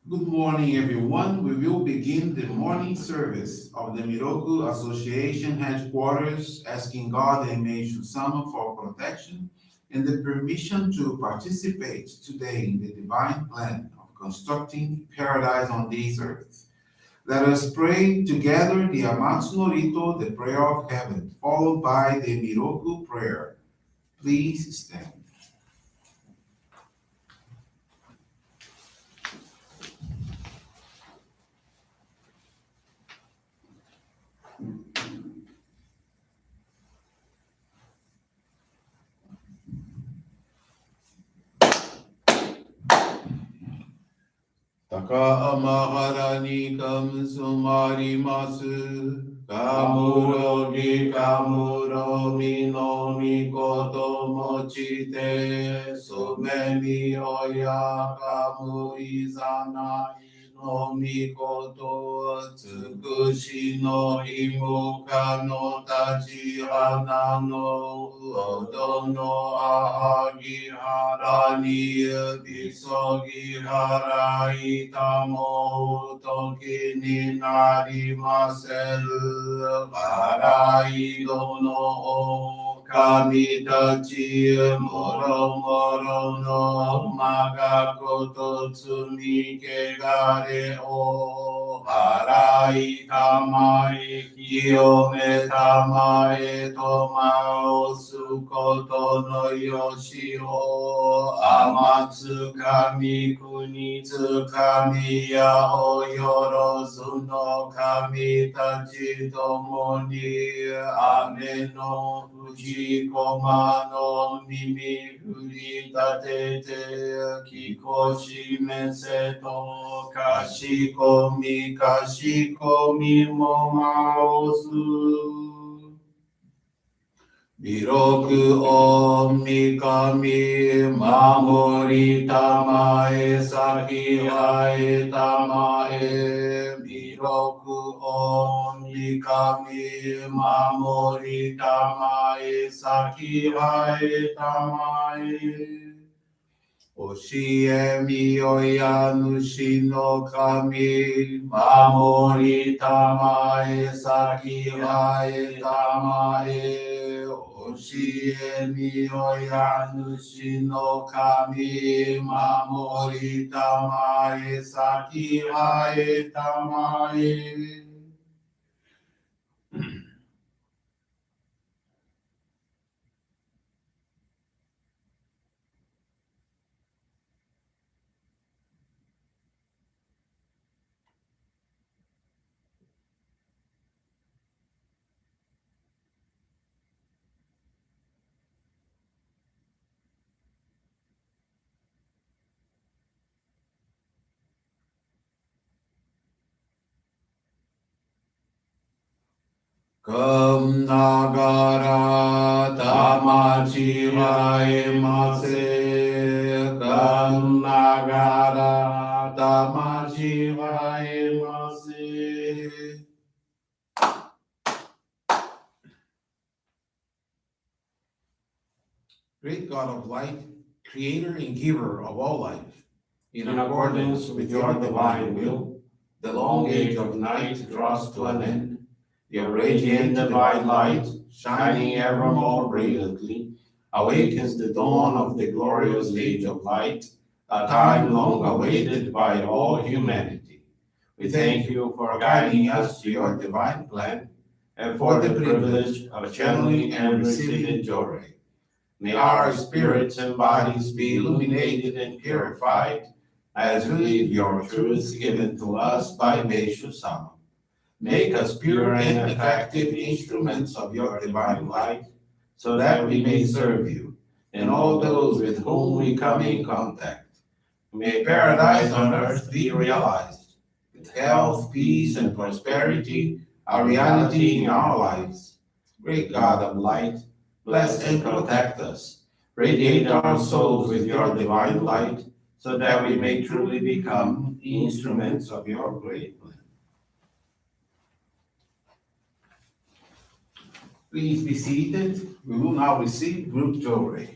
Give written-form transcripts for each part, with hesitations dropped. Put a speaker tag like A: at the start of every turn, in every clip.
A: Good morning, everyone. We will begin the morning service of the Miroku Association headquarters, asking God and Meishu-sama for protection and the permission to participate today in the divine plan of constructing paradise on this earth. Let us pray together the Amatsu-Norito, the prayer of heaven, followed by the Miroku Prayer. Please stand. 高天原にかむそまります。かむろぎかむろみのみこともちて、すめみおやかむいざないのみこと、つくしのいもかのたち花のうどのあはぎはらにゆびそぎはらいたもときになりませる。はらいどの神たちもろもろのまがこと罪けがれを払いたまえ清めたまえとまおすことのよしを天つかみ国つかみやおよろずの神たちともに雨の藤駒の耳振り立てて聞こしめせとかしこみもまおす弥勒御神守りたまえ先はえたまえ弥勒御神守りたまえ先はえたまえ教えみよや主の神守りたまえ先はえたまえ教えみよや主の神守りたまえ先はえたまえかんながらたまちはえませ。かんながらたまちはえませ。Great God of light, creator and giver of all life, in accordance with your divine will, the long age of night draws to an end. Your radiant divine light, shining ever more brilliantly, awakens the dawn of the glorious age of light, a time long awaited by all humanity. We thank you for guiding us to your divine plan and for the privilege of channeling and receiving Johrei. May our spirits and bodies be illuminated and purified as we live your truths given to us by Meishu-sama. Make us pure and effective instruments of your divine light, so that we may serve you and all those with whom we come in contact. May paradise on earth be realized, with health, peace, and prosperity a reality in our lives. Great God of light, bless and protect us. Radiate our souls with your divine light, so that we may truly become instruments of your great plan. Please be seated. We will now receive group Johrei.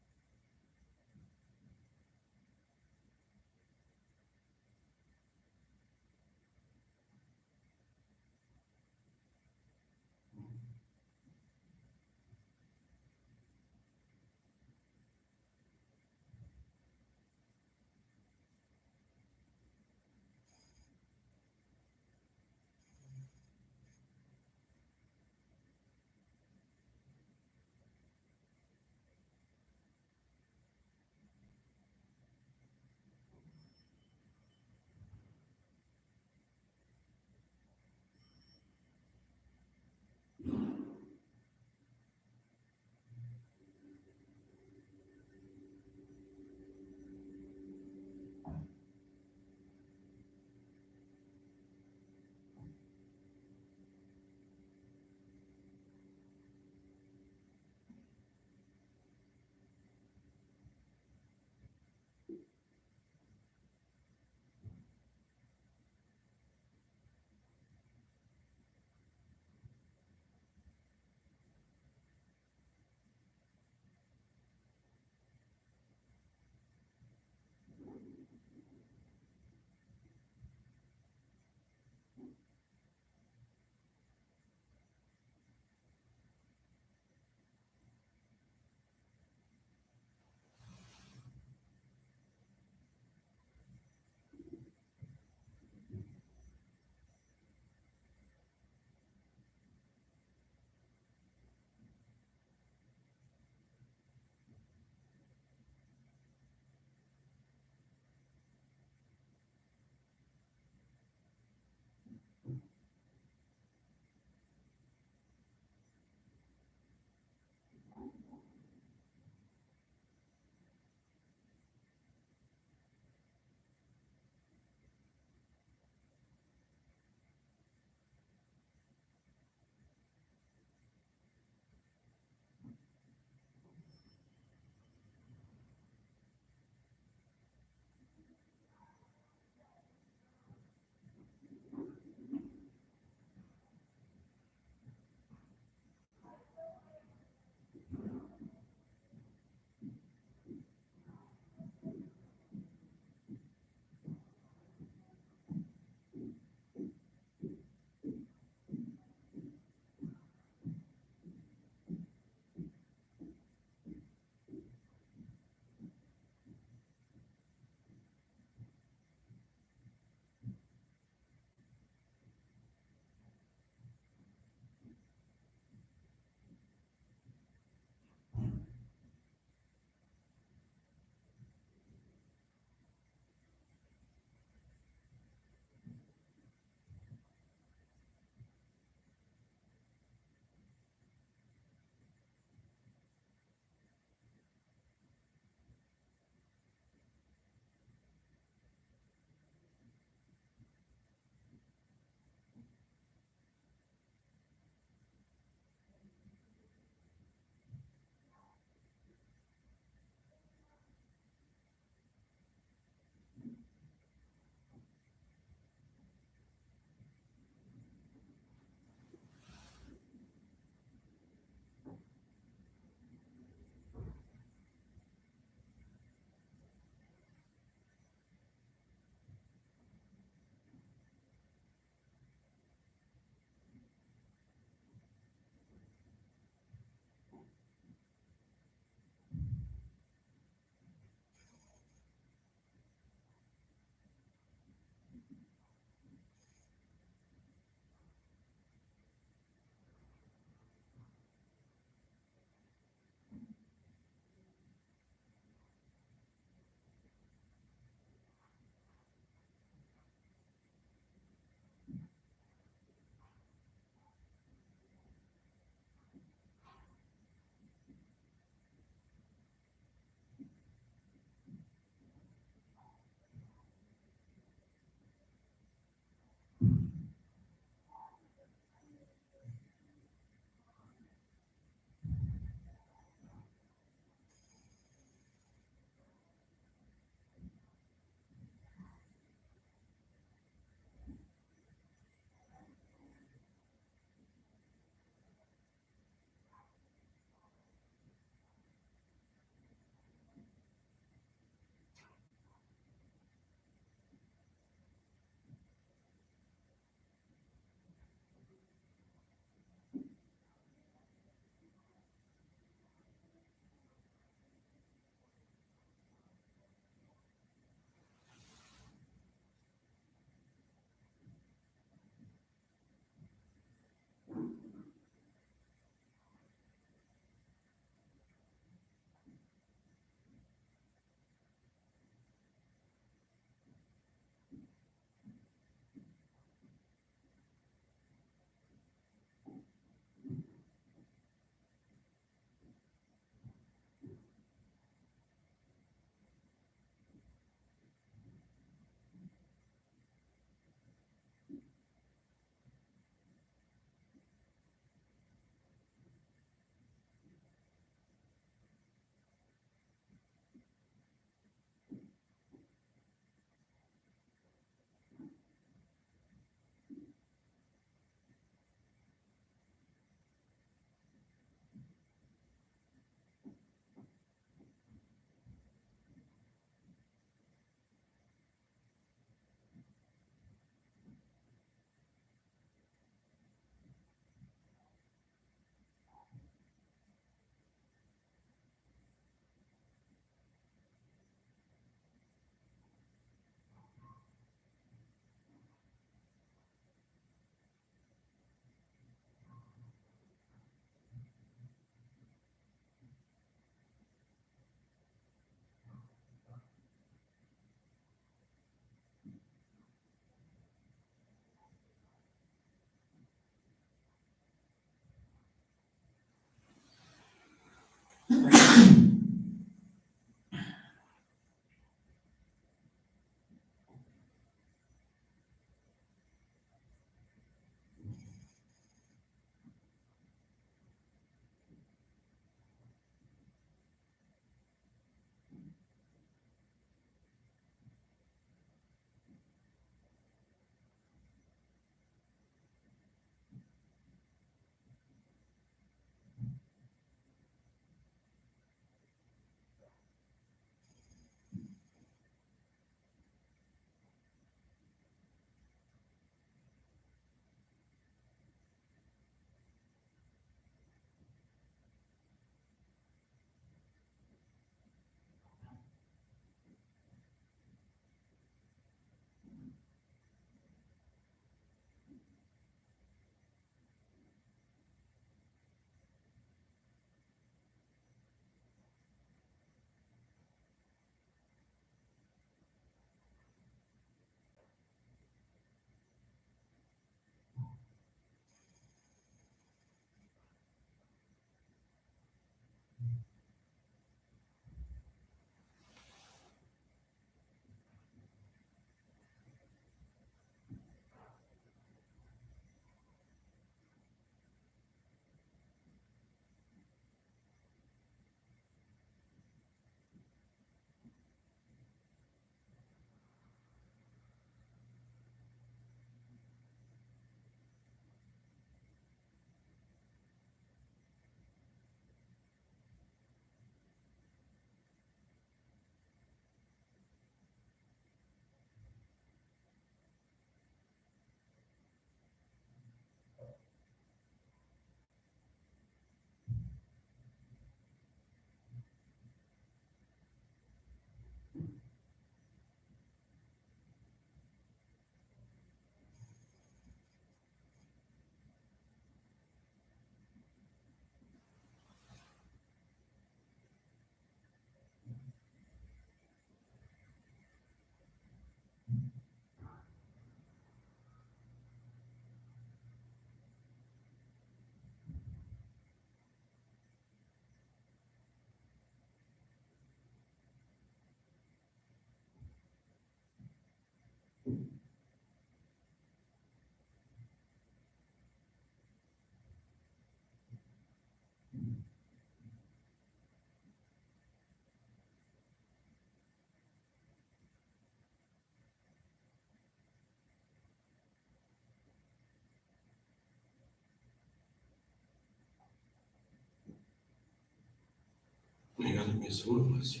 A: Obrigado, pessoas.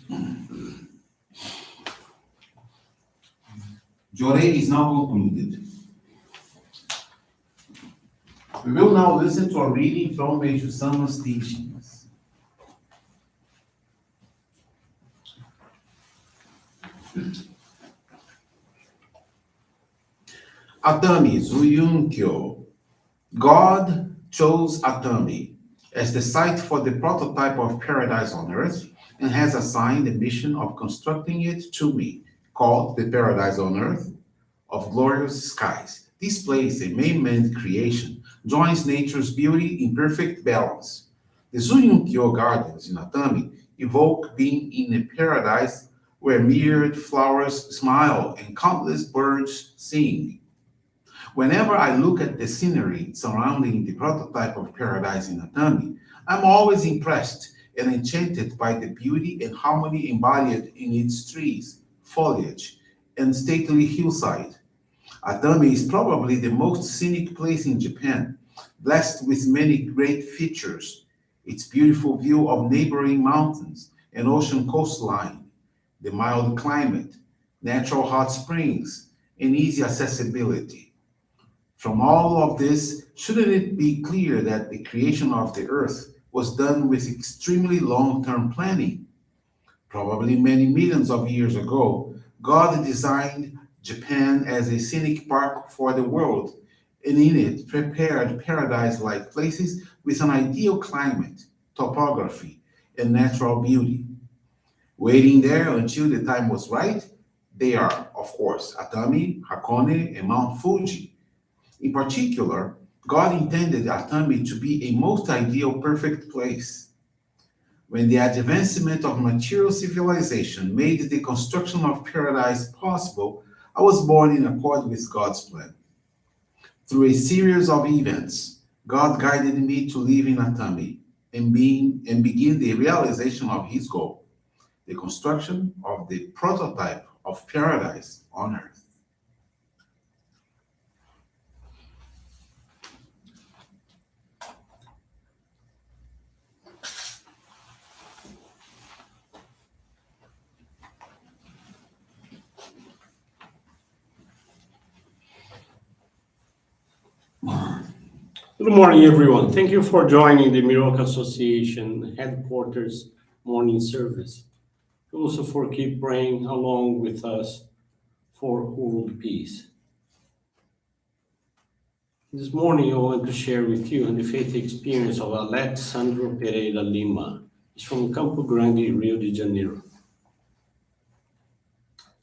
A: Johrei is now concluded. We will now listen to a reading from Meishu-sama's teachings. Atami Zuyunkyo. God chose Atami as the site for the prototype of paradise on earth and has assigned the mission of constructing it to me, called the paradise on earth of glorious skies. This place, a man-made creation, joins nature's beauty in perfect balance. The Zuyunkyo gardens in Atami evoke being in a paradise where myriad flowers smile and countless birds sing. Whenever I look at the scenery surrounding the prototype of paradise in Atami, I'm always impressed and enchanted by the beauty and harmony embodied in its trees, foliage, and stately hillside. Atami is probably the most scenic place in Japan, blessed with many great features. Its beautiful view of neighboring mountains and ocean coastline, the mild climate, natural hot springs, and easy accessibility. From all of this, shouldn't it be clear that the creation of the earth was done with extremely long-term planning? Probably many millions of years ago, God designed Japan as a scenic park for the world, and in it prepared paradise-like places with an ideal climate, topography, and natural beauty. Waiting there until the time was right, they are, of course, Atami, Hakone, and Mount Fuji. In particular, God intended Atami to be a most ideal, perfect place. When the advancement of material civilization made the construction of paradise possible, I was born in accord with God's plan. Through a series of events, God guided me to live in Atami and begin the realization of his goal, the construction of the prototype of paradise on earth.
B: Good morning, everyone. Thank you for joining the Miroku Association headquarters morning service. Also for keep praying along with us for world peace. This morning, I want to share with you the faith experience of Alexandro Pereira Lima. He's from Campo Grande, Rio de Janeiro.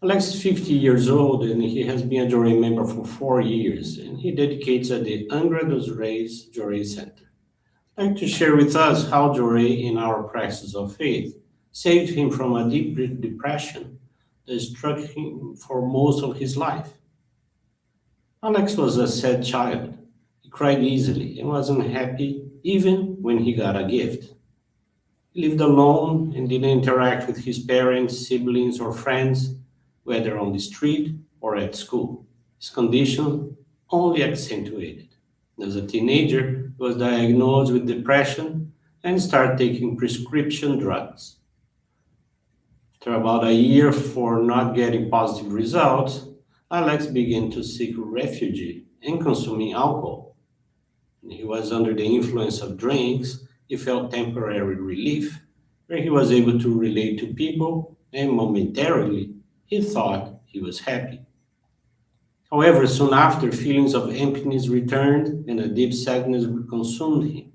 B: Alex is 50 years old and he has been a Johrei member for 4 years, and he dedicates at the Angra dos Reis Johrei Center. I'd like to share with us how Johrei, in our practice of faith, saved him from a deep depression that struck him for most of his life. Alex was a sad child. He cried easily and wasn't happy even when he got a gift. He lived alone and didn't interact with his parents, siblings, or friends, whether on the street or at school. His condition only accentuated. As a teenager, he was diagnosed with depression and started taking prescription drugs. After about a year for not getting positive results, Alex began to seek refuge in consuming alcohol. When he was under the influence of drinks, he felt temporary relief, where he was able to relate to people, and momentarily he thought he was happy. However, soon after, feelings of emptiness returned and a deep sadness consumed him.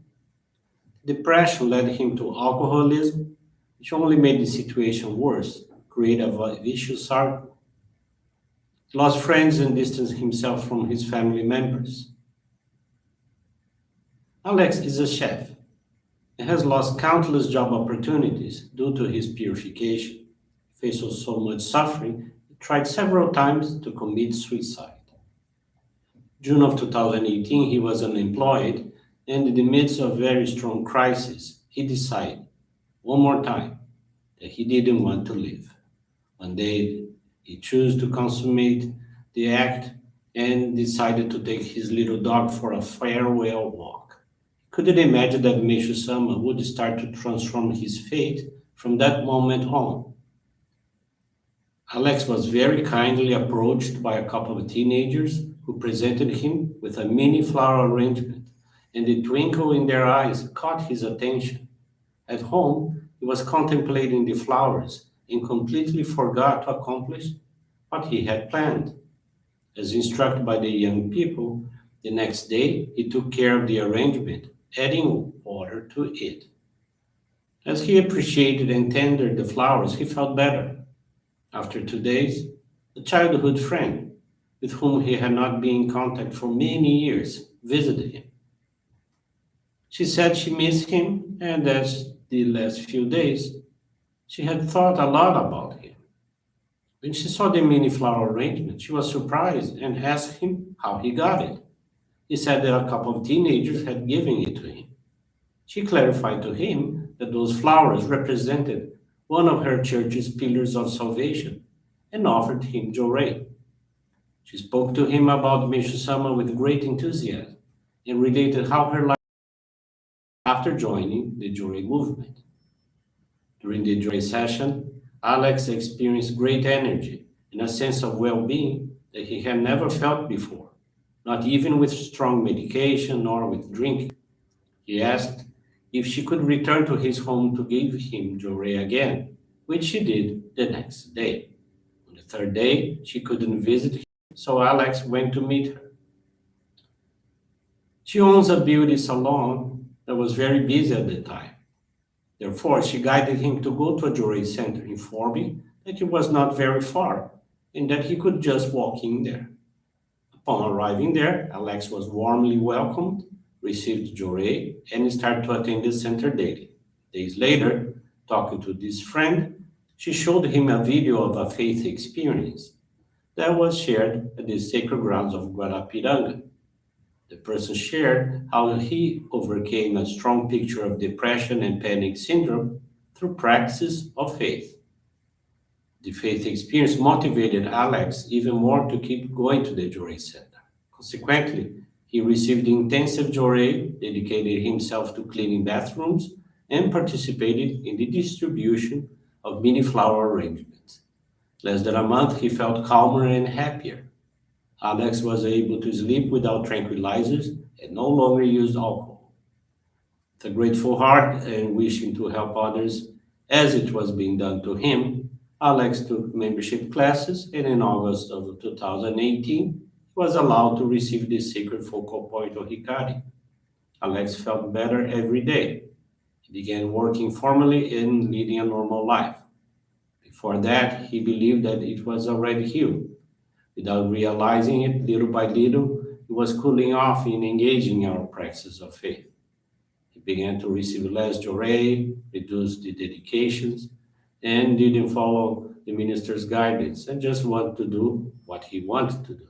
B: Depression led him to alcoholism, which only made the situation worse, create a vicious cycle. He lost friends and distanced himself from his family members. Alex is a chef and has lost countless job opportunities due to his purification. He faced so much suffering, he tried several times to commit suicide. June of 2018, he was unemployed, and in the midst of very strong crisis, he decided, one more time, that he didn't want to live. One day, he chose to consummate the act and decided to take his little dog for a farewell walk. He couldn't imagine that Meishu-sama would start to transform his fate from that moment on. Alex was very kindly approached by a couple of teenagers who presented him with a mini flower arrangement, and the twinkle in their eyes caught his attention. At home, he was contemplating the flowers and completely forgot to accomplish what he had planned. As instructed by the young people, the next day he took care of the arrangement, adding water to it. As he appreciated and tended the flowers, he felt better. After 2 days, a childhood friend, with whom he had not been in contact for many years, visited him. She said she missed him, and as the last few days, she had thought a lot about him. When she saw the mini flower arrangement, she was surprised and asked him how he got it. He said that a couple of teenagers had given it to him. She clarified to him that those flowers represented one of her church's pillars of salvation and offered him Johrei. She spoke to him about Meishu-sama with great enthusiasm and related how her life after joining the Johrei movement. During the Johrei session, Alex experienced great energy and a sense of well-being that he had never felt before, not even with strong medication nor with drinking. He asked if she could return to his home to give him Johrei again, which she did the next day. On the third day, she couldn't visit him, so Alex went to meet her. She owns a beauty salon that was very busy at the time. Therefore, she guided him to go to a Johrei center, informing that it was not very far and that he could just walk in there. Upon arriving there, Alex was warmly welcomed, received Johrei, and started to attend the center daily. Days later, Talking to this friend, she showed him a video of a faith experience that was shared at the sacred grounds of Guarapiranga. The person shared how he overcame a strong picture of depression and panic syndrome through practices of faith. The faith experience motivated Alex even more to keep going to the Johrei Center. Consequently, he received intensive Johrei, dedicated himself to cleaning bathrooms, and participated in the distribution of mini flower arrangements. Less than a month, he felt calmer and happier. Alex was able to sleep without tranquilizers and no longer used alcohol. With a grateful heart and wishing to help others as it was being done to him, Alex took membership classes and in August of 2018 he was allowed to receive the sacred focal point of Hikari. Alex felt better every day. He began working formally and leading a normal life. Before that, he believed that it was already healed. Without realizing it, little by little, he was cooling off in engaging in our practice of faith. He began to receive less Johrei, reduced the dedications, and didn't follow the minister's guidance and just wanted to do what he wanted to do.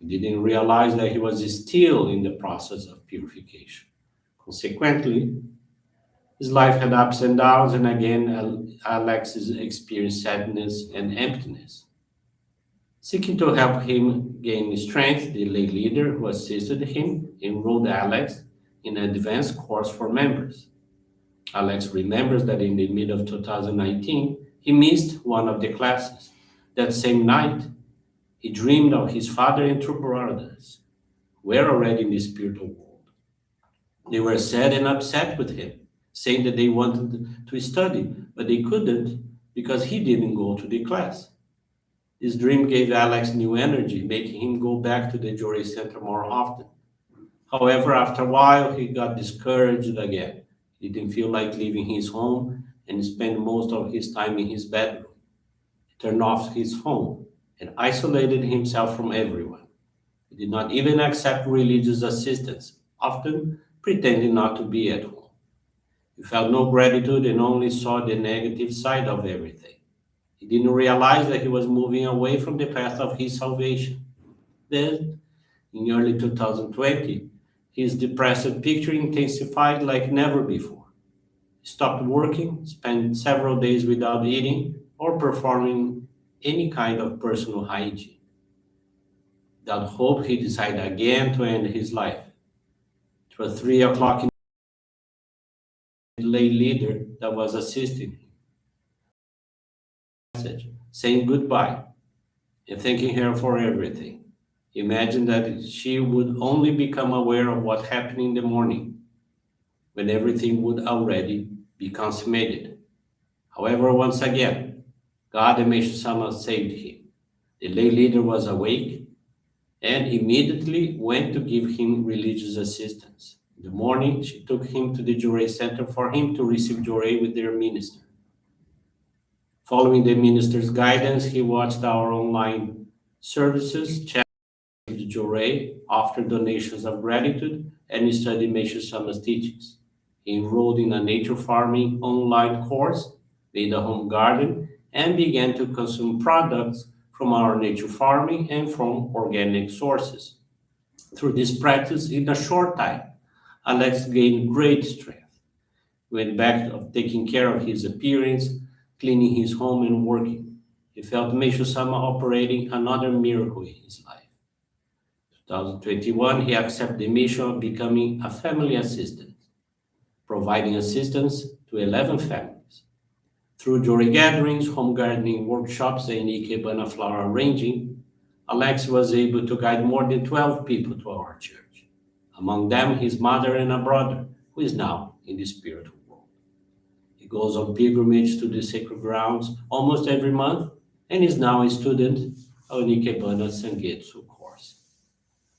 B: He didn't realize that he was still in the process of purification. Consequently, his life had ups and downs, and again, Alexis experienced sadness and emptiness. Seeking to help him gain strength, the lay leader who assisted him enrolled Alex in an advanced course for members. Alex remembers that in the mid of 2019, he missed one of the classes. That same night, he dreamed of his father and two brothers, who were already in the spiritual world. They were sad and upset with him, saying that they wanted to study, but they couldn't because he didn't go to the class. This dream gave Alex new energy, making him go back to the Johrei Center more often. However, after a while, he got discouraged again. He didn't feel like leaving his home and spent most of his time in his bedroom. He turned off his phone and isolated himself from everyone. He did not even accept religious assistance, often pretending not to be at home. He felt no gratitude and only saw the negative side of everything. He didn't realize that he was moving away from the path of his salvation. Then, in early 2020, his depressive picture intensified like never before. He stopped working, spent several days without eating or performing any kind of personal hygiene. Without hope, he decided again to end his life. It was 3 o'clock in the lay leader that was assisting him, message, saying goodbye and thanking her for everything. Imagine that she would only become aware of what happened in the morning, when everything would already be consummated. However, once again, God and Meishu-sama saved him. The lay leader was awake and immediately went to give him religious assistance. In the morning, she took him to the Johrei Center for him to receive Johrei with their minister. Following the minister's guidance, he watched our online services, the Johrei, offered donations of gratitude, and studied Meishu-sama's teachings. He enrolled in a nature farming online course, made a home garden, and began to consume products from our nature farming and from organic sources. Through this practice, in a short time, Alex gained great strength. He went back of taking care of his appearance, cleaning his home and working. He felt Meishu-sama operating another miracle in his life. 2021, he accepted the mission of becoming a family assistant, providing assistance to 11 families. Through Johrei gatherings, home gardening workshops, and ikebana flower arranging, Alex was able to guide more than 12 people to our church. Among them, his mother and a brother, who is now in the spiritual world. He goes on pilgrimage to the sacred grounds almost every month and is now a student of an ikebana sangetsu course.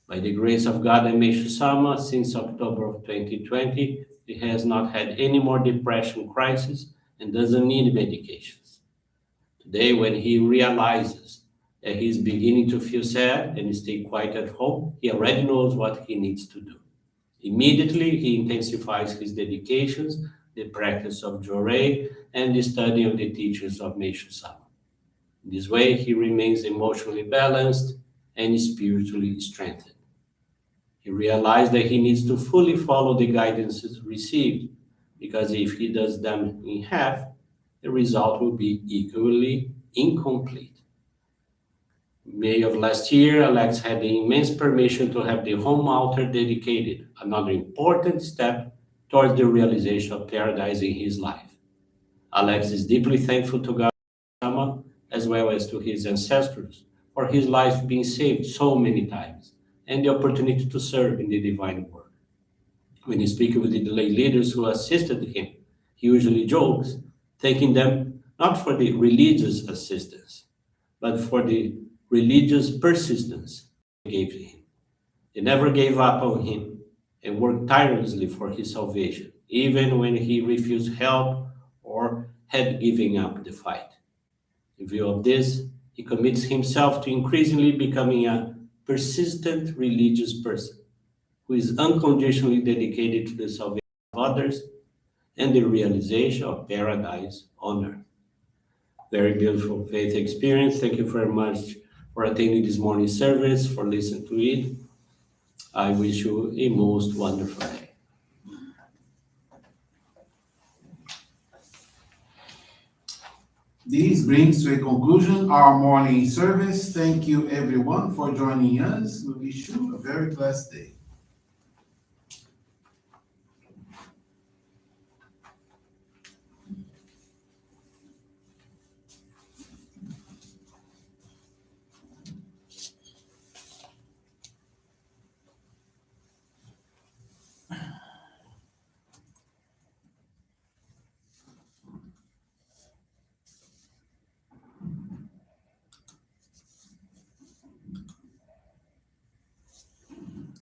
B: By the grace of God and Meishu-sama, since October of 2020, he has not had any more depression crisis and doesn't need medications. Today, when he realizes that he is beginning to feel sad and stay quiet at home, he already knows what he needs to do. Immediately, he intensifies his dedications, the practice of Johrei, and the study of the teachings of Meishu-sama. In this way, he remains emotionally balanced and spiritually strengthened. He realized that he needs to fully follow the guidances received, because if he does them in half, the result will be equally incomplete. In May of last year, Alex had the immense permission to have the home altar dedicated, another important step towards the realization of paradise in his life. Alex is deeply thankful to God as well as to his ancestors for his life being saved so many times and the opportunity to serve in the divine work. When he speaks with the lay leaders who assisted him, he usually jokes, thanking them not for the religious assistance, but for the religious persistence they gave to him. They never gave up on him and worked tirelessly for his salvation, even when he refused help or had given up the fight. In view of this, he commits himself to increasingly becoming a persistent religious person who is unconditionally dedicated to the salvation of others and the realization of paradise on earth. Very beautiful faith experience. Thank you very much for attending this morning service, for listening to it. I wish you a most wonderful day.
A: This brings to a conclusion our morning service. Thank you, everyone, for joining us. We wish you a very blessed day.